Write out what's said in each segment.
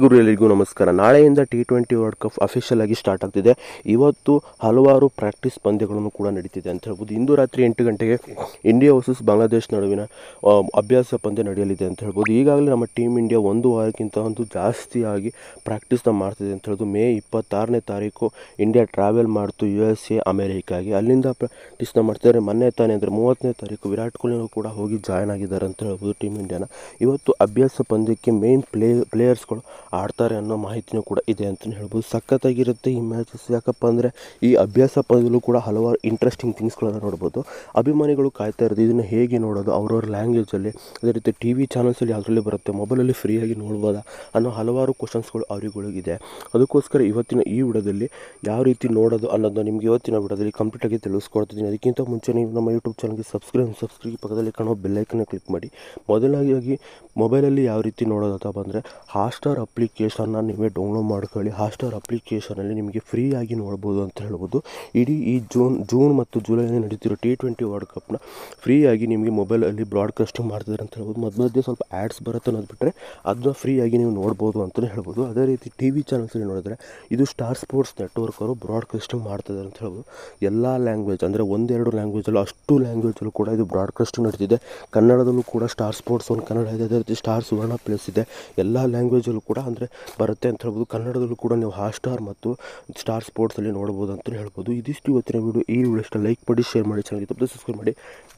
ಗುರು ಎಲ್ಲರಿಗೂ ನಮಸ್ಕಾರ. ನಾಳೆಯಿಂದ T20 ವರ್ಲ್ಡ್ ಕಪ್ ಅಫಿಷಿಯಲ್ ಆಗಿ ಸ್ಟಾರ್ಟ್ ಆಗ್ತಿದೆ. ಇವತ್ತು ಹಲವಾರು ಪ್ರಾಕ್ಟೀಸ್ ಪಂದ್ಯಗಳನ್ನು ಕೂಡ ನಡೀತಿದೆ ಅಂತ ಹೇಳ್ಬೋದು. ಇಂದು ರಾತ್ರಿ 8 ಗಂಟೆಗೆ ಇಂಡಿಯಾ ವರ್ಸಸ್ ಬಾಂಗ್ಲಾದೇಶ್ ನಡುವಿನ ಅಭ್ಯಾಸ ಪಂದ್ಯ ನಡೆಯಲಿದೆ ಅಂತ ಹೇಳ್ಬೋದು. ಈಗಾಗಲೇ ನಮ್ಮ ಟೀಮ್ ಇಂಡಿಯಾ ಒಂದು ವಾರಕ್ಕಿಂತ ಜಾಸ್ತಿಯಾಗಿ ಪ್ರಾಕ್ಟೀಸ್ನ ಮಾಡ್ತಿದೆ ಅಂತ ಹೇಳ್ಬೋದು. ಮೇ 26ನೇ ತಾರೀಕು ಇಂಡಿಯಾ ಟ್ರಾವೆಲ್ ಮಾಡ್ತು USA ಅಮೆರಿಕಾಗೆ. ಅಲ್ಲಿಂದ ಪ್ರಾಕ್ಟೀಸ್ನ ಮಾಡ್ತಿದ್ದಾರೆ. ಮೊನ್ನೆ ತಾನೇ ಅಂದರೆ 30ನೇ ತಾರೀಕು ವಿರಾಟ್ ಕೊಹ್ಲಿನೂ ಕೂಡ ಹೋಗಿ ಜಾಯ್ನ್ ಆಗಿದ್ದಾರೆ ಅಂತ ಹೇಳ್ಬೋದು ಟೀಮ್ ಇಂಡಿಯಾನ. ಇವತ್ತು ಅಭ್ಯಾಸ ಪಂದ್ಯಕ್ಕೆ ಮೇನ್ ಪ್ಲೇಯರ್ಸ್ಗಳು ಆಡ್ತಾರೆ ಅನ್ನೋ ಮಾಹಿತಿನೂ ಕೂಡ ಇದೆ ಅಂತಲೇ ಹೇಳ್ಬೋದು. ಸಖತ್ತಾಗಿರುತ್ತೆ ಈ ಮ್ಯಾಚಸ್. ಯಾಕಪ್ಪ ಅಂದರೆ ಈ ಅಭ್ಯಾಸ ಪಂದ್ಯದಲ್ಲೂ ಕೂಡ ಹಲವಾರು ಇಂಟ್ರೆಸ್ಟಿಂಗ್ ಥಿಂಗ್ಸ್ಗಳನ್ನು ನೋಡ್ಬೋದು. ಅಭಿಮಾನಿಗಳು ಕಾಯ್ತಾ ಇರೋದು ಇದನ್ನು ಹೇಗೆ ನೋಡೋದು, ಅವ್ರವ್ರ ಲ್ಯಾಂಗ್ವೇಜಲ್ಲಿ, ಅದೇ ರೀತಿ TV ಚಾನಲ್ಸಲ್ಲಿ ಯಾವುದರಲ್ಲಿ ಬರುತ್ತೆ, ಮೊಬೈಲಲ್ಲಿ ಫ್ರೀಯಾಗಿ ನೋಡ್ಬೋದಾ ಅನ್ನೋ ಹಲವಾರು ಕ್ವಶನ್ಸ್ಗಳು ಅವರಿಗಳಿಗಿದೆ. ಅದಕ್ಕೋಸ್ಕರ ಇವತ್ತಿನ ಈ ವಿಡಿಯೋದಲ್ಲಿ ಯಾವ ರೀತಿ ನೋಡೋದು ಅನ್ನೋದನ್ನ ನಿಮಗೆ ಇವತ್ತಿನ ವಿಡಿಯೋದಲ್ಲಿ ಕಂಪ್ಲೀಟಾಗಿ ತಿಳಿಸ್ಕೊಡ್ತಿದ್ದೀನಿ. ಅದಕ್ಕಿಂತ ಮುಂಚೆ ನೀವು ನಮ್ಮ ಯೂಟ್ಯೂಬ್ ಚಾನಲ್ಗೆ ಸಬ್ಸ್ಕ್ರೈಬ್ ಪಕ್ಕದಲ್ಲಿ ಕಾಣೋ ಬೆಲ್ಲೈಕನ್ನ ಕ್ಲಿಕ್ ಮಾಡಿ. ಮೊದಲಾಗಿ ಮೊಬೈಲಲ್ಲಿ ಯಾವ ರೀತಿ ನೋಡೋದಪ್ಪ ಬಂದರೆ ಹಾಟ್ಸ್ಟಾರ್ ಅಪ್ಲಿಕೇಶನ್ನ ನೀವೇ ಡೌನ್ಲೋಡ್ ಮಾಡ್ಕೊಳ್ಳಿ. ಹಾಟ್ಸ್ಟಾರ್ ಅಪ್ಲಿಕೇಶನಲ್ಲಿ ನಿಮಗೆ ಫ್ರೀಯಾಗಿ ನೋಡ್ಬೋದು ಅಂತ ಹೇಳ್ಬೋದು. ಇಡೀ ಈ ಜೂನ್ ಮತ್ತು ಜುಲೈನಲ್ಲಿ ನಡೀತಿರೋ T20 ವರ್ಲ್ಡ್ ಕಪ್ನ ಫ್ರೀಯಾಗಿ ನಿಮಗೆ ಮೊಬೈಲಲ್ಲಿ ಬ್ರಾಡ್ಕಾಸ್ಟಿಂಗ್ ಮಾಡ್ತಿದ್ದಾರೆ ಅಂತ ಹೇಳ್ಬೋದು. ಮಧ್ಯೆ ಸ್ವಲ್ಪ ಆ್ಯಡ್ಸ್ ಬರುತ್ತೆ ಅನ್ನೋದು ಬಿಟ್ಟರೆ ಅದನ್ನ ಫ್ರೀಯಾಗಿ ನೀವು ನೋಡ್ಬೋದು ಅಂತಲೇ ಹೇಳ್ಬೋದು. ಅದೇ ರೀತಿ TV ಚಾನಲ್ಸಲ್ಲಿ ನೋಡಿದ್ರೆ ಇದು ಸ್ಟಾರ್ ಸ್ಪೋರ್ಟ್ಸ್ ನೆಟ್ವರ್ಕ್ ಅವರು ಬ್ರಾಡ್ಕಾಸ್ಟಿಂಗ್ ಮಾಡ್ತಿದ್ದಾರೆ ಅಂತ ಹೇಳ್ಬೋದು. ಎಲ್ಲ ಲ್ಯಾಂಗ್ವೇಜ್ ಅಂದರೆ ಒಂದೆರಡು ಲ್ಯಾಂಗ್ವೇಜಲ್ಲೂ ಅಷ್ಟು ಲ್ಯಾಂಗ್ವೇಜಲ್ಲೂ ಕೂಡ ಇದು ಬ್ರಾಡ್ಕಾಸ್ಟಿಂಗ್ ನಡೀತಿದೆ. ಕನ್ನಡದಲ್ಲೂ ಕೂಡ ಸ್ಟಾರ್ ಸ್ಪೋರ್ಟ್ಸ್ ಒಂದು ಕನ್ನಡ ಇದೆ, ಅದೇ ರೀತಿ ಸ್ಟಾರ್ ಸುವರ್ಣ ಪ್ಲಸ್ ಇದೆ. ಎಲ್ಲ ಲ್ಯಾಂಗ್ವೇಜಲ್ಲೂ ಕೂಡ ಅಂದರೆ ಬರುತ್ತೆ ಅಂತ ಹೇಳ್ಬೋದು. ಕನ್ನಡದಲ್ಲೂ ಕೂಡ ನೀವು ಹಾಟ್ಸ್ಟಾರ್ ಮತ್ತು ಸ್ಟಾರ್ ಸ್ಪೋರ್ಟ್ಸಲ್ಲಿ ನೋಡ್ಬೋದು ಅಂತ ಹೇಳ್ಬೋದು. ಇದಿಷ್ಟು ಇವತ್ತಿನ ವಿಡಿಯೋ. ಈ ವಿಡಿಯೋ ಇಷ್ಟ ಲೈಕ್ ಮಾಡಿ, ಶೇರ್ ಮಾಡಿ, ಚಾನಲ್ಗೆ ತಪ್ಪದೆ ಸಬ್ಸ್ಕ್ರೈಬ್ ಮಾಡಿ.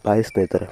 ಬಾಯ್ ಸ್ನೇಹಿತರೆ.